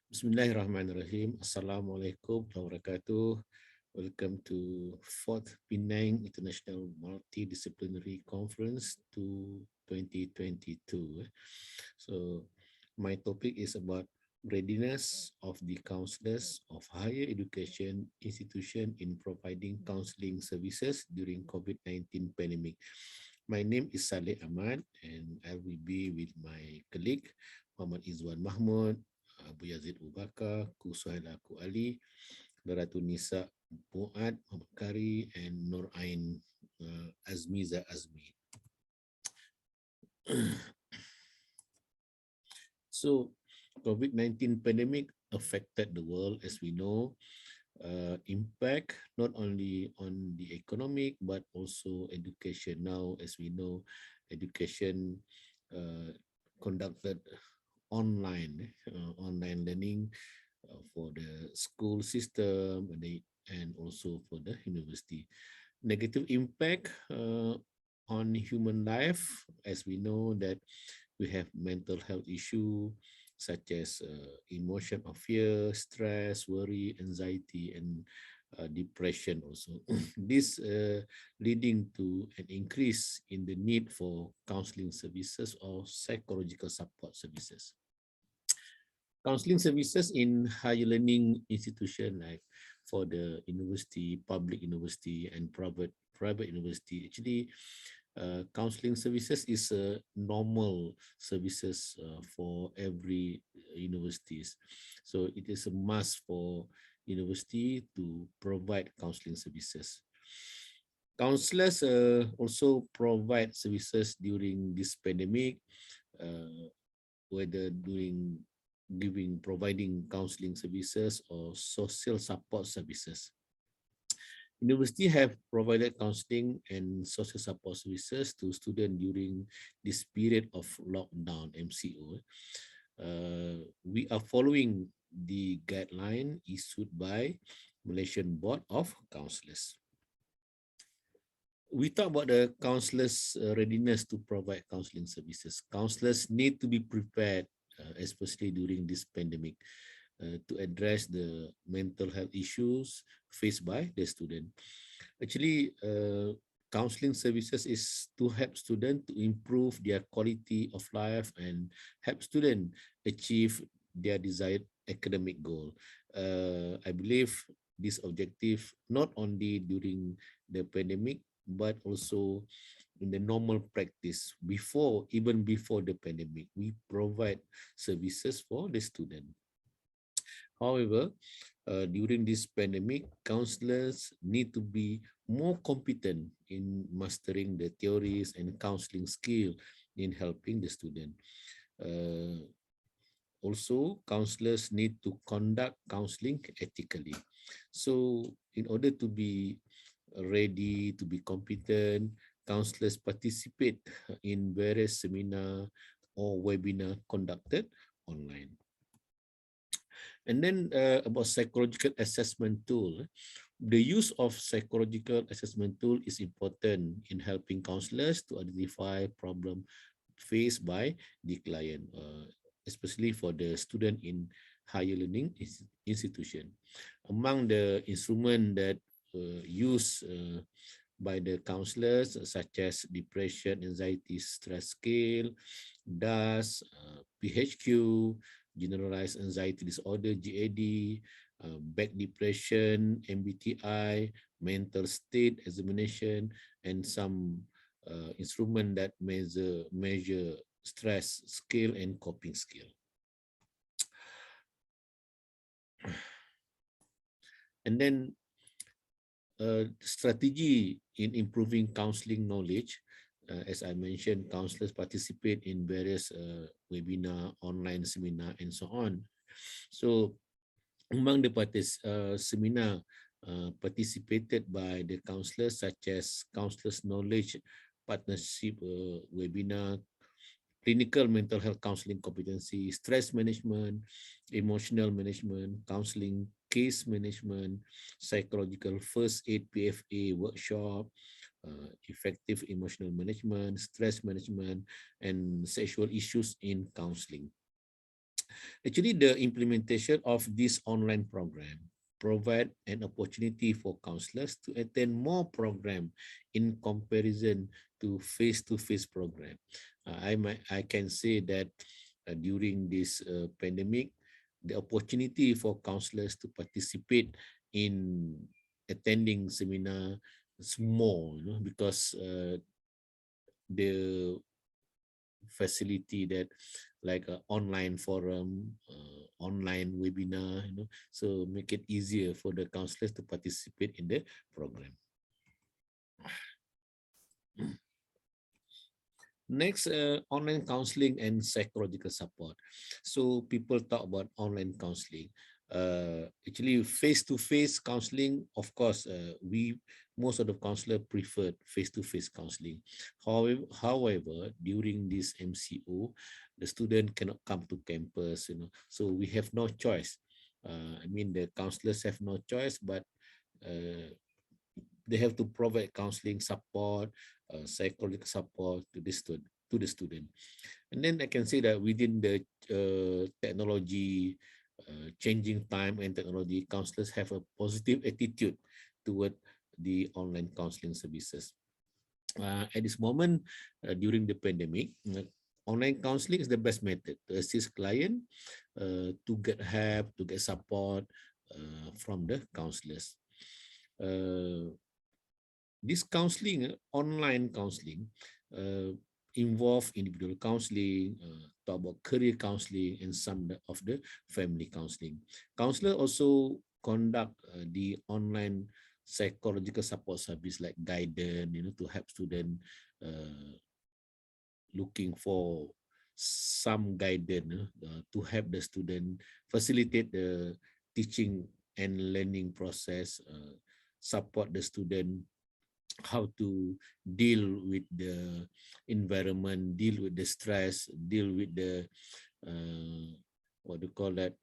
Bismillahirrahmanirrahim. Assalamualaikum warahmatullahi wabarakatuh. Welcome to 4th Penang International Multidisciplinary Conference to 2022. So my topic is about readiness of the counselors of higher education institution in providing counseling services during COVID-19 pandemic. My name is Salleh Amat and I will be with my colleague Muhammad Izwan Mahmud, Abu Yazid Ubaka, Ku Suhaila Ku Ali, Daratu Nisa Muad, Muhammad Kari, and Nur Ain Azmiza Azmi. So, COVID-19 pandemic affected the world, as we know, impact not only on the economic but also education. Now, as we know, education conducted online learning for the school system and also for the university. Negative impact on human life, as we know that we have mental health issue such as emotion of fear, stress, worry, anxiety, and depression also. This leading to an increase in the need for counseling services or psychological support services. Counseling services in higher learning institution like for the university, public university, and private university. Actually, counseling services is a normal services for every universities. So it is a must for university to provide counseling services. Counselors also provide services during this pandemic, whether during providing counseling services or social support services. University have provided counseling and social support services to students during this period of lockdown MCO. We are following the guideline issued by Malaysian Board of Councillors. We talk about the counselors' readiness to provide counseling services. Counselors need to be prepared, especially during this pandemic, to address the mental health issues faced by the student. Actually, counseling services is to help students to improve their quality of life and help students achieve their desired academic goal. I believe this objective not only during the pandemic but also in the normal practice even before the pandemic, we provide services for the student. However, during this pandemic, counselors need to be more competent in mastering the theories and counseling skill in helping the student. Also, counselors need to conduct counseling ethically. So, in order to be ready, to be competent, counselors participate in various seminar or webinar conducted online. And then about psychological assessment tool. The use of psychological assessment tool is important in helping counselors to identify problem faced by the client, especially for the student in higher learning institution. Among the instruments that used by the counselors, such as depression, anxiety, stress scale, DAS, PHQ, generalized anxiety disorder, GAD, back depression, MBTI, mental state examination, and some instrument that measure stress skill and coping skill. And then strategy in improving counseling knowledge. As I mentioned, counselors participate in various webinar, online seminar, and so on. So among the seminar participated by the counselors, such as counselors knowledge partnership webinar, clinical mental health counseling competency, stress management, emotional management, counseling, case management, psychological first aid PFA workshop, effective emotional management, stress management, and sexual issues in counseling. Actually, the implementation of this online program provide an opportunity for counselors to attend more program in comparison to face-to-face program. I can say that during this pandemic, the opportunity for counselors to participate in attending seminar is more, because the facility that like a online forum, online webinar, so make it easier for the counselors to participate in the program. Next, online counseling and psychological support. So people talk about online counseling. Actually, face-to-face counseling, of course, most of the counselor preferred face-to-face counseling. However, during this MCO, the student cannot come to campus, so we have no choice. I mean, the counselors have no choice, but they have to provide counseling support, psychological support to the student. And then I can say that within the technology, changing time and technology, counselors have a positive attitude toward the online counseling services. At this moment, during the pandemic, online counseling is the best method to assist client to get help, to get support from the counselors. This counseling, online counseling, involve individual counseling, talk about career counseling, and some of the family counseling. Counselor also conduct the online psychological support service like guidance, to help student looking for some guidance to help the student facilitate the teaching and learning process, support the student how to deal with the environment, deal with the stress, deal with the what do you call that,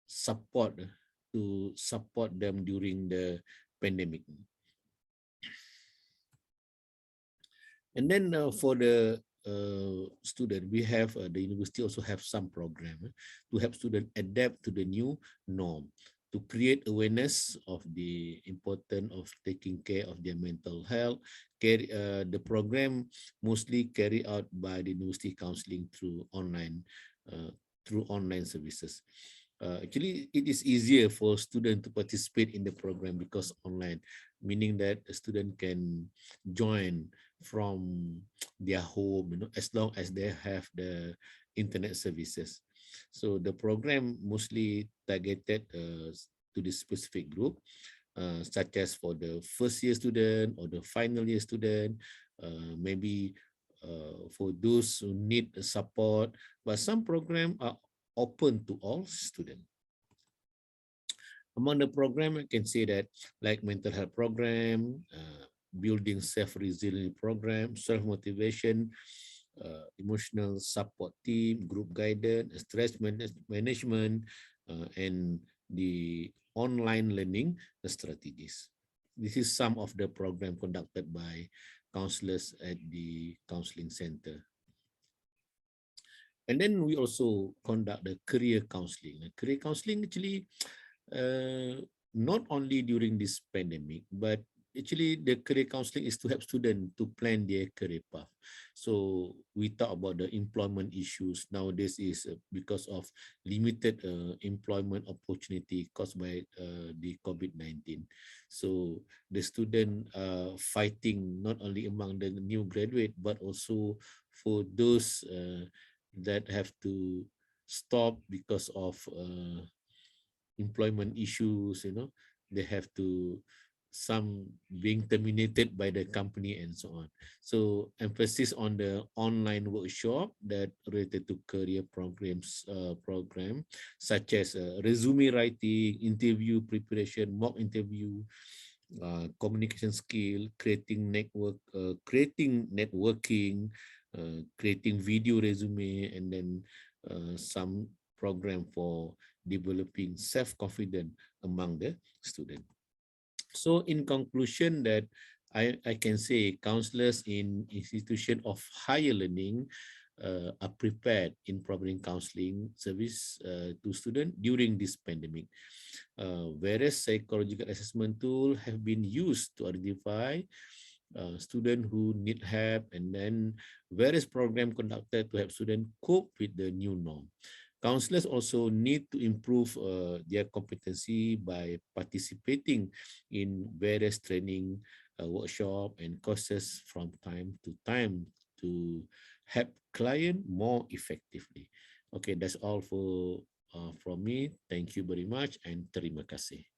support to support them during the pandemic. And then for the student, we have the university also have some program to help students adapt to the new norm, to create awareness of the importance of taking care of their mental health. The program mostly carried out by the university counseling through online services. Actually, it is easier for students to participate in the program because online, meaning that a student can join from their home, as long as they have the internet services. So the program mostly targeted to the specific group, such as for the first year student or the final year student, maybe for those who need support, but some programs are open to all students. Among the program, I can say that like mental health program, building self-resilience program, self-motivation, emotional support team, group guidance, stress management, and the online learning strategies. This is some of the program conducted by counselors at the counseling center. And then we also conduct the career counseling. Career counseling actually, not only during this pandemic, but actually the career counseling is to help students to plan their career path. So we talk about the employment issues nowadays is because of limited employment opportunity caused by the COVID-19. So the student fighting not only among the new graduate, but also for those that have to stop because of employment issues, they have to, some being terminated by the company and so on. So emphasis on the online workshop that related to career program, such as resume writing, interview preparation, mock interview, communication skill, creating networking, creating video resume, and then some program for developing self-confidence among the student. So in conclusion, that I can say counselors in institution of higher learning are prepared in providing counseling service to students during this pandemic. Various psychological assessment tools have been used to identify students who need help, and then various programs conducted to help students cope with the new norm. Counselors also need to improve their competency by participating in various training, workshop, and courses from time to time to help client more effectively. Okay, that's all for from me. Thank you very much and terima kasih.